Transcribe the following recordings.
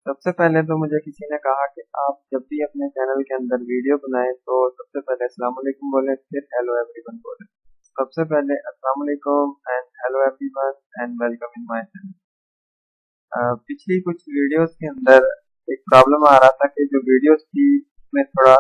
सबसे पहले तो मुझे किसी ने कहा कि आप जब भी अपने चैनल के अंदर वीडियो बनाएं तो सबसे पहले अस्सलाम वालेकुम बोलें, फिर हेलो एवरीवन बोलें। सबसे पहले अस्सलाम वालेकुम and hello everyone and welcome in my channel. पिछली कुछ वीडियोस के अंदर एक प्रॉब्लम आ रहा था कि जो वीडियोस थी उसमें थोड़ा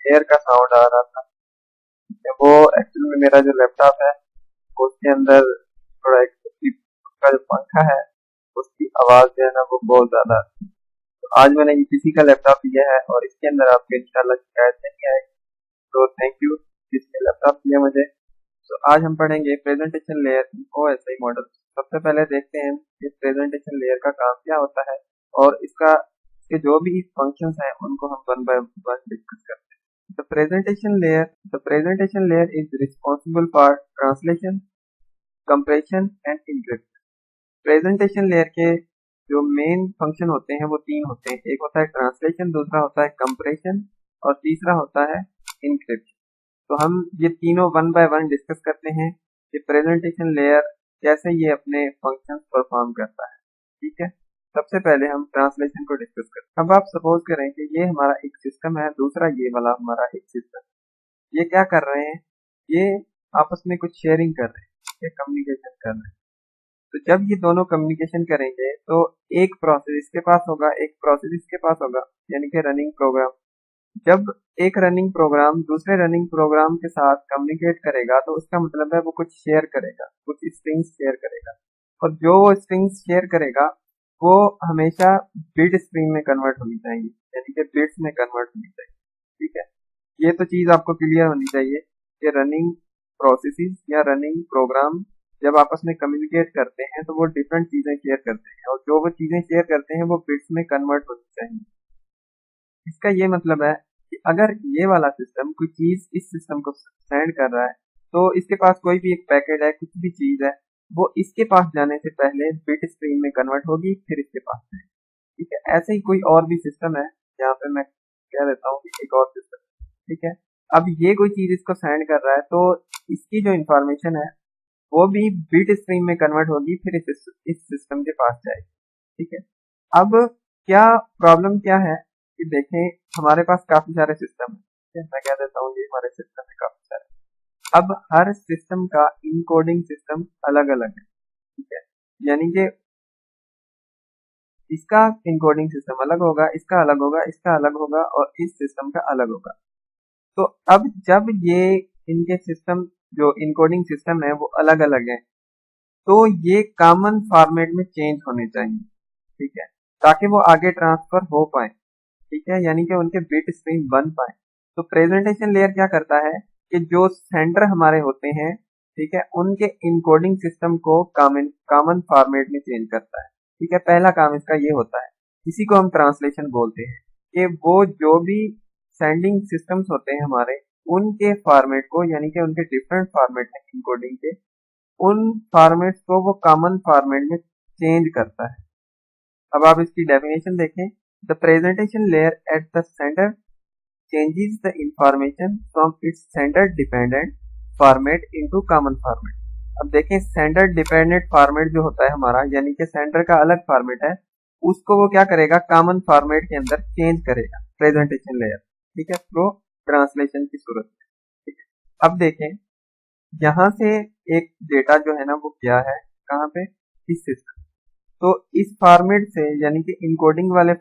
एयर का साउंड आ रहा था। वो एक्चुअली में मेरा जो लैपटॉप है उसके अंदर थोड़ा एक उसका जो पंखा है उसकी आवाज़ जो है ना वो बहुत ज़्यादा। तो आज मैंने किसी का लैपटॉप लिया है और इसके अंदर आपको इंशाल्लाह शिकायत नहीं आएगी। तो थैंक यू जिसने लैपटॉप दिया मुझे। तो आज हम पढ़ेंगे presentation layer in OSI model. सबसे पहले देखते हैं इस प्रेजेंटेशन लेयर का काम क्या होता है और इसके जो भी फंक्शंस हैं उनको हम वन बाय वन डिस्कस करते हैं। The presentation layer is responsible for translation, compression and encryption। Presentation layer के जो मेन फंक्शन होते हैं वो तीन होते हैं। एक होता है ट्रांसलेशन, दूसरा होता है कंप्रेशन और तीसरा होता है इंक्रिप्शन। तो हम ये तीनों वन बाय वन डिस्कस करते हैं कि प्रेजेंटेशन लेयर कैसे ये अपने फंक्शंस परफॉर्म करता है। ठीक है, सबसे पहले हम ट्रांसलेशन को डिस्कस करते हैं। अब आप सपोज करें कि ये हमारा एक सिस्टम है, दूसरा ये वाला हमारा एक सिस्टम है। ये क्या कर रहे हैं, ये आपस में कुछ शेयरिंग कर रहे हैं, ये कम्युनिकेशन कर रहे हैं। तो जब ये दोनों कम्युनिकेशन करेंगे तो एक प्रोसेस इसके पास होगा, एक प्रोसेस इसके पास होगा, यानी कि रनिंग प्रोग्राम। जब एक रनिंग प्रोग्राम दूसरे रनिंग प्रोग्राम के साथ कम्युनिकेट करेगा तो उसका मतलब है वो कुछ शेयर करेगा, कुछ स्ट्रिंग्स शेयर करेगा। और जो वो स्ट्रिंग्स शेयर करेगा वो हमेशा बिट स्ट्रिंग में कन्वर्ट होनी चाहिए, यानी कि बिट्स में कन्वर्ट होनी चाहिए। ठीक है, ये तो चीज आपको क्लियर होनी चाहिए कि रनिंग प्रोसेसेस या रनिंग प्रोग्राम जब आपस में कम्युनिकेट करते हैं तो वो डिफरेंट चीजें शेयर करते हैं और जो वो चीजें शेयर करते हैं वो बिट्स में कन्वर्ट होनी चाहिए। इसका ये मतलब है कि अगर ये वाला सिस्टम कोई चीज इस सिस्टम को सेंड कर रहा है तो इसके पास कोई भी एक पैकेट है, कुछ भी चीज है, वो इसके पास जाने से पहले बिट स्ट्रीम में कन्वर्ट होगी, फिर इसके पास जाएगी। ठीक है, ऐसे ही कोई और भी सिस्टम है, यहाँ पे मैं कह देता हूँ कि एक और सिस्टम। ठीक है, अब ये कोई चीज इसको सेंड कर रहा है तो इसकी जो इंफॉर्मेशन है वो भी बिट स्ट्रीम में कन्वर्ट होगी, फिर इस सिस्टम के पास जाएगी। ठीक है, अब क्या प्रॉब्लम क्या है कि देखें हमारे पास काफी सारे सिस्टम है। मैं कह देता हूँ ये हमारे सिस्टम है काफी सारे। अब हर सिस्टम का इनकोडिंग सिस्टम अलग अलग है। ठीक है, यानी कि इसका इनकोडिंग सिस्टम अलग होगा, इसका अलग होगा, इसका अलग होगा और इस सिस्टम का अलग होगा। तो अब जब ये इनके सिस्टम जो इनकोडिंग सिस्टम है वो अलग अलग है तो ये कॉमन फॉर्मेट में चेंज होने चाहिए। ठीक है, ताकि वो आगे ट्रांसफर हो पाए। ठीक है, यानी कि उनके बिट स्ट्रीम बन पाए। तो प्रेजेंटेशन लेयर क्या करता है कि जो सेंडर हमारे होते हैं, ठीक है, उनके इनकोडिंग सिस्टम को कॉमन फॉर्मेट में चेंज करता है। ठीक है, पहला काम इसका ये होता है, इसी को हम ट्रांसलेशन बोलते हैं कि वो जो भी सेंडिंग सिस्टम्स होते हैं हमारे, उनके फॉर्मेट को, यानी कि उनके डिफरेंट फॉर्मेट है इनकोडिंग के, उन फॉर्मेट्स को वो कॉमन फॉर्मेट में चेंज करता है। अब आप इसकी डेफिनेशन देखें, the presentation layer at the centre changes the information from its sender dependent format into common format. अब देखें सेंडर डिपेंडेंट फॉर्मेट जो होता है हमारा, यानी कि सेंडर का अलग फॉर्मेट है, उसको वो क्या करेगा, कॉमन फॉर्मेट के अंदर चेंज करेगा प्रेजेंटेशन लेयर। ठीक है, थ्रू ट्रांसलेशन की सूरत में। ठीक है, अब देखें यहाँ से एक डेटा जो है ना वो क्या है, कहाँ पे, इस सिस्टम। तो इस फॉर्मेट से, यानी कि इनकोडिंग वाले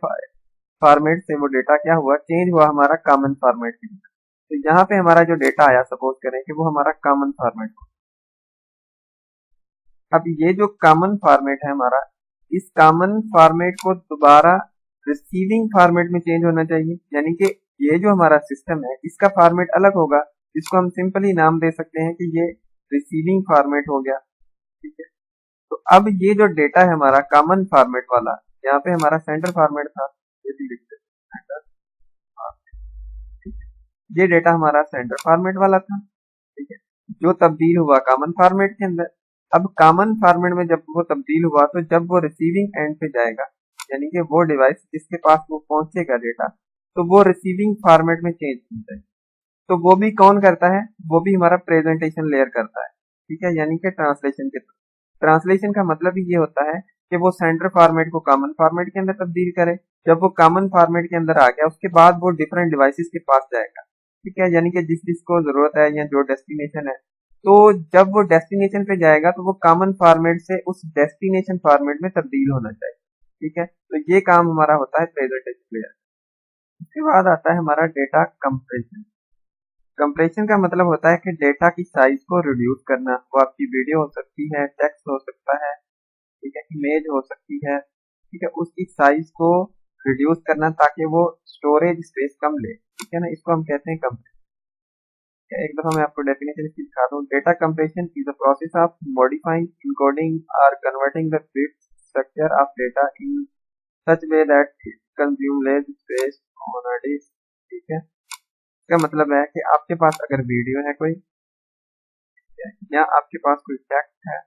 फॉर्मेट से वो डेटा क्या हुआ, चेंज हुआ हमारा कॉमन फॉर्मेट के अंदर। तो यहाँ पे हमारा जो डेटा आया, सपोज करें कि वो हमारा कॉमन फॉर्मेट हो। अब ये जो कॉमन फॉर्मेट है हमारा, इस कॉमन फॉर्मेट को दोबारा रिसीविंग फॉर्मेट में चेंज होना चाहिए। यानी कि ये जो हमारा सिस्टम है इसका फॉर्मेट अलग होगा, इसको हम सिंपली नाम दे सकते हैं कि ये रिसीविंग फॉर्मेट हो गया। ठीक है, तो अब ये जो डेटा है हमारा कॉमन फॉर्मेट वाला, यहाँ पे हमारा सेंटर फॉर्मेट था, ये भी लिखते हैं सेंटर फॉर्मेट। ये डेटा हमारा सेंटर फॉर्मेट वाला था। ठीक है, जो तब्दील हुआ कॉमन फॉर्मेट के अंदर। अब कॉमन फॉर्मेट में जब वो तब्दील हुआ तो जब वो रिसीविंग एंड पे जाएगा, यानी कि वो डिवाइस जिसके पास वो पहुंचेगा डेटा, तो वो रिसीविंग फॉर्मेट में चेंज हो जाएगा। तो वो भी कौन करता है, वो भी हमारा प्रेजेंटेशन लेयर करता है। ठीक है, यानी कि ट्रांसलेशन के थ्रू। ट्रांसलेशन का मतलब ही ये होता है कि वो सेंडर फॉर्मेट को कॉमन फॉर्मेट के अंदर तब्दील करे। जब वो कॉमन फॉर्मेट के अंदर आ गया उसके बाद वो डिफरेंट डिवाइसेस के पास जाएगा, ठीक है, यानी कि जिस जिसको जरूरत है या जो डेस्टिनेशन है। तो जब वो डेस्टिनेशन पे जाएगा तो वो कॉमन फॉर्मेट से उस डेस्टिनेशन फॉर्मेट में तब्दील होना चाहिए, ठीक है। तो ये काम हमारा होता है प्रेजेंटेशन लेयर। उसके बाद आता है हमारा डेटा कंप्रेशन। कंप्रेशन का मतलब होता है कि डेटा की साइज को रिड्यूस करना। वो आपकी वीडियो हो सकती है, टेक्स्ट हो सकता है, ठीक है, इमेज हो सकती है, ठीक है, उसकी साइज को रिड्यूस करना ताकि वो स्टोरेज स्पेस कम ले, ठीक है ना, इसको हम कहते हैं कंप्रेशन। एक दफा मैं आपको डेफिनेशन इसकी दिखा दूं। Data compression is the process of modifying, encoding और converting the bit structure of data in such way that it consume less space on a disk, ठीक है। इसका मतलब है कि आपके पास अगर वीडियो है कोई या आपके पास कोई टेक्स्ट है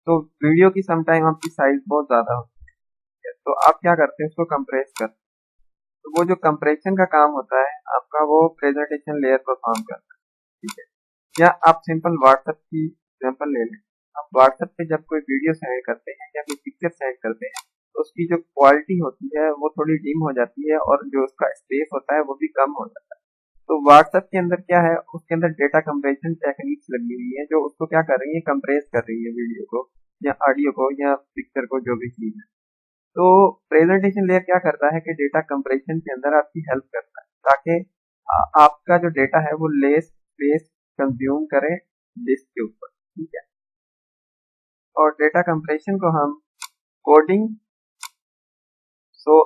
तो वीडियो की समटाइम आपकी साइज बहुत ज्यादा होती है, तो आप क्या करते हैं, उसको कंप्रेस करते हैं। तो वो जो कंप्रेशन का काम होता है आपका, वो प्रेजेंटेशन लेयर परफॉर्म करता है, ठीक है। या आप सिंपल व्हाट्सएप की एग्जांपल ले लें। आप व्हाट्सएप पे जब कोई वीडियो सेंड करते हैं या कोई पिक्चर सेंड करते हैं तो उसकी जो क्वालिटी होती है वो थोड़ी डिम हो जाती है और जो उसका स्पेस होता है वो भी कम हो जाता है। तो व्हाट्सएप के अंदर क्या है, उसके अंदर डेटा कंप्रेशन टेक्निक्स लगी हुई है जो उसको क्या कर रही है, कंप्रेस कर रही है वीडियो को या ऑडियो को या पिक्चर को, जो भी चीज है। तो प्रेजेंटेशन लेयर क्या करता है कि डेटा कंप्रेशन के अंदर आपकी हेल्प करता है ताकि आपका जो डेटा है वो लेस स्पेस कंज्यूम करे डिस्क के ऊपर, ठीक है। और डेटा कंप्रेशन को हम कोडिंग, सो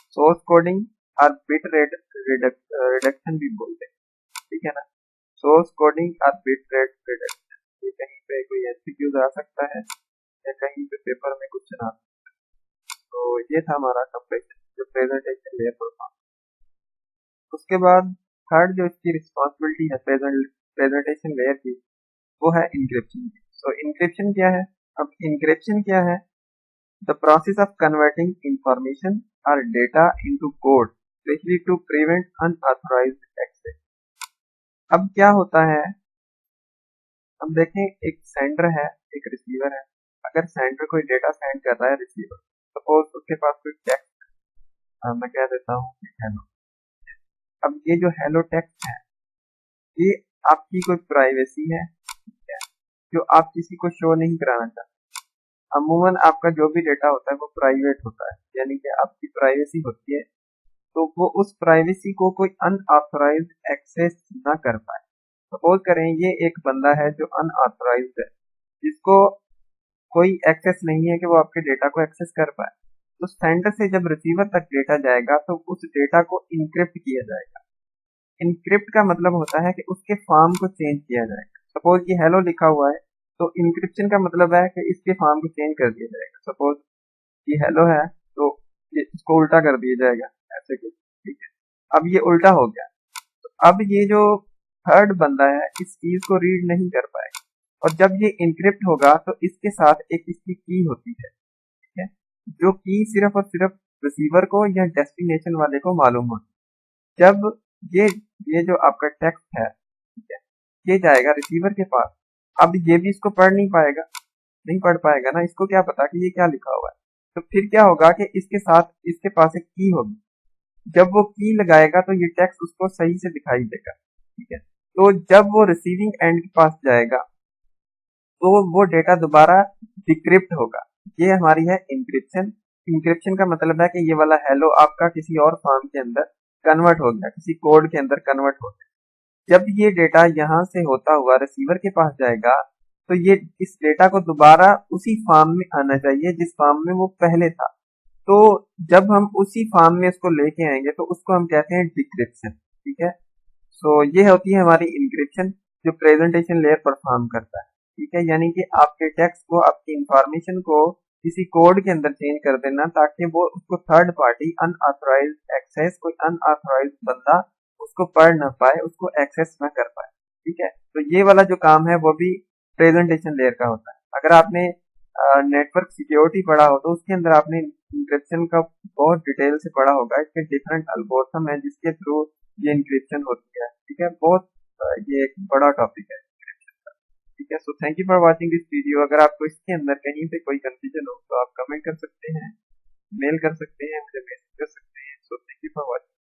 सोर्स कोडिंग और बिट रेट रिडक्शन भी बोलते हैं, ठीक है ना। सोर्स कोडिंग और बिट रेट रिडक्शन, ये कहीं पे कोई एमसीक्यूज आ सकता है या कहीं पे पेपर में कुछ ना। तो ये था हमारा कंप्रेशन जो प्रेजेंटेशन लेयर पर था। उसके बाद थर्ड जो इसकी रिस्पॉन्सिबिलिटी है प्रेजेंटेशन लेयर की, वो है इंक्रिप्शन की। सो इंक्रिप्शन क्या है? अब इंक्रिप्शन क्या है? The process of converting information और data into code specially to prevent unauthorised access. अब क्या होता है, अब देखें, एक सेंडर है, एक रिसीवर है। अगर सेंडर कोई डेटा सेंड कर रहा है रिसीवर, सपोज उसके पास कोई टेक्स्ट, मैं कह देता हूँ हेलो। अब ये जो हेलो टेक्स्ट है ये आपकी कोई प्राइवेसी है, ठीक है, जो आप किसी को शो नहीं कराना चाहते। अमूमन आपका जो भी डेटा होता है वो प्राइवेट होता है, यानी कि आपकी प्राइवेसी होती है, तो वो उस प्राइवेसी को कोई अनऑथराइज्ड एक्सेस ना कर पाए। सपोज करें ये एक बंदा है जो अनऑथराइज्ड है, जिसको कोई एक्सेस नहीं है कि वो आपके डेटा को एक्सेस कर पाए। तो सेंडर से जब रिसीवर तक डेटा जाएगा तो उस डेटा को इनक्रिप्ट किया जाएगा। इनक्रिप्ट का मतलब होता है कि उसके फॉर्म को चेंज किया जाएगा। सपोज ये हेलो लिखा हुआ है तो इनक्रिप्शन का मतलब है कि इसके फॉर्म को चेंज कर दिया जाएगा। सपोज ये हेलो है तो ये इसको उल्टा कर दिया जाएगा ऐसे कुछ, ठीक है। अब ये उल्टा हो गया, तो अब ये जो थर्ड बंदा है इस चीज को रीड नहीं कर पाएगा। और जब ये इनक्रिप्ट होगा तो इसके साथ एक इसकी की होती है, ठीक है, जो की सिर्फ और सिर्फ रिसीवर को या डेस्टिनेशन वाले को मालूम होती है। जब ये जो आपका टेक्स्ट है, ठीक है, ये जाएगा रिसीवर के पास। अब ये भी इसको पढ़ नहीं पाएगा, नहीं पढ़ पाएगा ना, इसको क्या पता कि ये क्या लिखा हुआ है। तो फिर क्या होगा कि इसके साथ इसके पास एक की होगी। जब वो की लगाएगा तो ये टेक्स्ट उसको सही से दिखाई देगा, ठीक है। तो जब वो रिसीविंग एंड के पास जाएगा तो वो डेटा दोबारा डिक्रिप्ट होगा। ये हमारी है इंक्रिप्शन। इंक्रिप्शन का मतलब है कि ये वाला हेलो आपका किसी और फॉर्म के अंदर कन्वर्ट हो गया, किसी कोड के अंदर कन्वर्ट हो गया। जब ये डेटा यहाँ से होता हुआ रिसीवर के पास जाएगा तो ये इस डेटा को दोबारा उसी फॉर्म में आना चाहिए जिस फॉर्म में वो पहले था। तो जब हम उसी फॉर्म में इसको लेके आएंगे तो उसको हम कहते हैं डिक्रिप्शन, ठीक है। सो ये होती है हमारी इंक्रिप्शन जो प्रेजेंटेशन लेयर परफॉर्म करता है, ठीक है। यानी कि आपके टेक्स्ट को, आपकी इंफॉर्मेशन को किसी कोड के अंदर चेंज कर देना ताकि वो उसको थर्ड पार्टी अनऑथराइज्ड एक्सेस, कोई अनऑथराइज्ड बंदा उसको पढ़ ना पाए, उसको एक्सेस ना कर पाए, ठीक है। तो ये वाला जो काम है वो भी प्रेजेंटेशन लेयर का होता है। अगर आपने नेटवर्क सिक्योरिटी पढ़ा हो तो उसके अंदर आपने इंक्रिप्शन का बहुत डिटेल से पढ़ा होगा। इसके डिफरेंट एल्गोरिथम है जिसके थ्रू ये इंक्रिप्शन होती है, ठीक है। बहुत ये एक बड़ा टॉपिक है इंक्रिप्शन का। ठीक है, so thank you for watching this video. अगर आपको इसके अंदर कहीं पे कोई कंफ्यूजन हो तो आप कमेंट कर सकते हैं, मेल कर सकते हैं, मुझे मैसेज कर सकते हैं। So thank you for watching.